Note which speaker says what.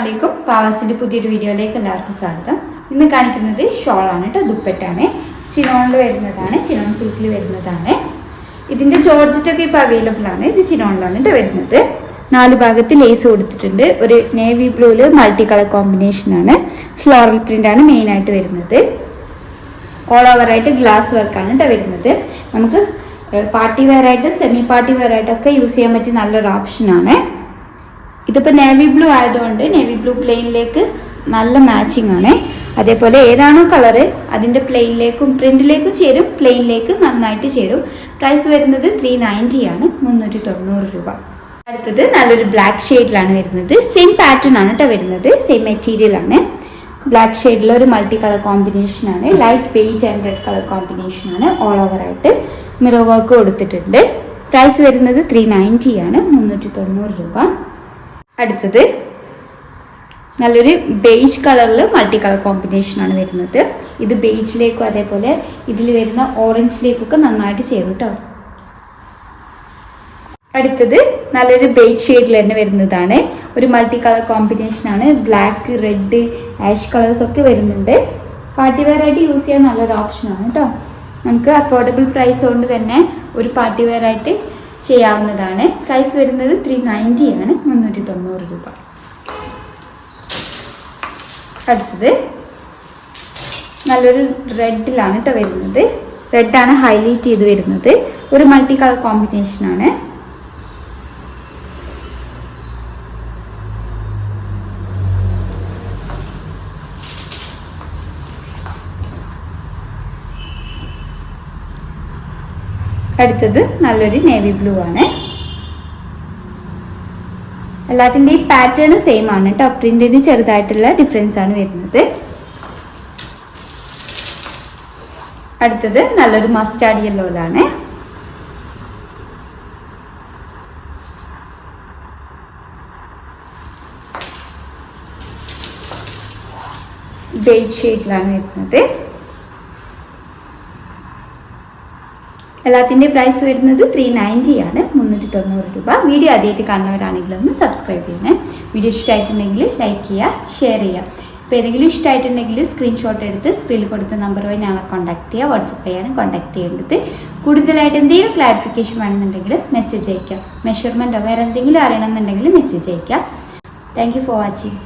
Speaker 1: അസ്സലാമലൈക്കും. പാവാസിൻ്റെ പുതിയൊരു വീഡിയോയിലേക്ക് എല്ലാവർക്കും സ്വാഗതം. ഇന്ന് കാണിക്കുന്നത് ഷോളാണ് കേട്ടോ. ദുപ്പട്ടാണ്. ചിനോണിൽ വരുന്നതാണ്, ചിനോൺ സിൽക്കിൽ വരുന്നതാണ്. ഇതിൻ്റെ ജോർജറ്റൊക്കെ ഇപ്പോൾ അവൈലബിൾ ആണ്. ഇത് ചിനോണിലാണ് കേട്ടോ വരുന്നത്. 4 ഭാഗത്ത് ലേസ് കൊടുത്തിട്ടുണ്ട്. ഒരു നേവി ബ്ലൂവിൽ മൾട്ടി കളർ കോമ്പിനേഷനാണ്. ഫ്ലോറൽ പ്രിൻ്റാണ് മെയിനായിട്ട് വരുന്നത്. ഓൾ ഓവറായിട്ട് ഗ്ലാസ് വർക്കാണ് കേട്ടോ വരുന്നത്. നമുക്ക് പാർട്ടി വെയർ ആയിട്ടും സെമി പാർട്ടി വെയർ ആയിട്ടൊക്കെ യൂസ് ചെയ്യാൻ പറ്റിയ നല്ലൊരു ഓപ്ഷനാണ്. ഇതിപ്പോൾ നേവി ബ്ലൂ ആയതുകൊണ്ട് നേവി ബ്ലൂ പ്ലെയിനിലേക്ക് നല്ല മാച്ചിങ് ആണ്. അതേപോലെ ഏതാണോ കളറ് അതിൻ്റെ പ്ലെയിനിലേക്കും പ്രിന്റിലേക്കും ചേരും, പ്ലെയിനിലേക്ക് നന്നായിട്ട് ചേരും. പ്രൈസ് വരുന്നത് 390 ആണ്, 390 രൂപ. അടുത്തത് നല്ലൊരു ബ്ലാക്ക് ഷെയ്ഡിലാണ് വരുന്നത്. സെയിം പാറ്റേൺ ആണ് കേട്ടോ വരുന്നത്, സെയിം മെറ്റീരിയൽ ആണ്. ബ്ലാക്ക് ഷെയ്ഡിൽ ഒരു മൾട്ടി കളർ കോമ്പിനേഷനാണ്. Light beige and red colour കോമ്പിനേഷനാണ്. ഓൾ ഓവറായിട്ട് മിറർ വർക്ക് കൊടുത്തിട്ടുണ്ട്. പ്രൈസ് വരുന്നത് 390 ആണ്, 390 രൂപ. അടുത്തത് നല്ലൊരു ബേജ് കളറിൽ മൾട്ടി കളർ കോമ്പിനേഷനാണ് വരുന്നത്. ഇത് ബേജിലേക്കും അതേപോലെ ഇതിൽ വരുന്ന ഓറഞ്ചിലേക്കൊക്കെ നന്നായിട്ട് ചേരും കേട്ടോ. അടുത്തത് നല്ലൊരു ബേജ് ഷെയ്ഡിൽ തന്നെ വരുന്നതാണ്. ഒരു മൾട്ടി കളർ കോമ്പിനേഷനാണ്. ബ്ലാക്ക്, റെഡ്, ആഷ് കളേഴ്സ് ഒക്കെ വരുന്നുണ്ട്. പാർട്ടി വെയർ ആയിട്ട് യൂസ് ചെയ്യാൻ നല്ലൊരു ഓപ്ഷനാണ് കേട്ടോ. നമുക്ക് അഫോർഡബിൾ പ്രൈസ് കൊണ്ട് തന്നെ ഒരു പാർട്ടി വെയർ ആയിട്ട് ചെയ്യാവുന്നതാണ്. പ്രൈസ് വരുന്നത് 390 ആണ്, 390 രൂപ. അടുത്തത് നല്ലൊരു റെഡിലാണ് കേട്ടോ വരുന്നത്. റെഡാണ് ഹൈലൈറ്റ് ചെയ്ത് വരുന്നത്. ഒരു മൾട്ടി കളർ കോമ്പിനേഷനാണ്. അടുത്തത് നല്ലൊരു നേവി ബ്ലൂ ആണ്. എല്ലാത്തിൻ്റെയും പാറ്റേൺ സെയിം ആണ് കേട്ടോ. പ്രിന്റിന് ചെറുതായിട്ടുള്ള ഡിഫറൻസ് ആണ് വരുന്നത്. അടുത്തത് നല്ലൊരു മസ്റ്റാർഡ് യെല്ലോയിലാണ്. ബേജ് ഷെയ്ഡിലാണ് വരുന്നത്. എല്ലാത്തിൻ്റെയും പ്രൈസ് വരുന്നത് 390 ആണ്, 390 രൂപ. വീഡിയോ ആദ്യമായിട്ട് കാണുന്നവരാണെങ്കിൽ ഒന്ന് സബ്സ്ക്രൈബ് ചെയ്യണേ. വീഡിയോ ഇഷ്ടമായിട്ടുണ്ടെങ്കിൽ ലൈക്ക് ചെയ്യുക, ഷെയർ ചെയ്യുക. ഇപ്പോൾ ഏതെങ്കിലും ഇഷ്ടമായിട്ടുണ്ടെങ്കിൽ സ്ക്രീൻഷോട്ട് എടുത്ത് സ്ക്രീനിൽ കൊടുത്ത നമ്പർ വഴി ഞങ്ങളെ കോൺടാക്ട് ചെയ്യുക. വാട്സപ്പ് ചെയ്യാനും കോൺടാക്ട് ചെയ്യേണ്ടത്. കൂടുതലായിട്ട് എന്തെങ്കിലും ക്ലാരിഫിക്കേഷൻ വേണമെന്നുണ്ടെങ്കിൽ മെസ്സേജ് അയയ്ക്കുക. മെഷർമെൻറ്റോ വേറെ എന്തെങ്കിലും അറിയണമെന്നുണ്ടെങ്കിൽ മെസ്സേജ് അയയ്ക്കുക. Thank you for watching.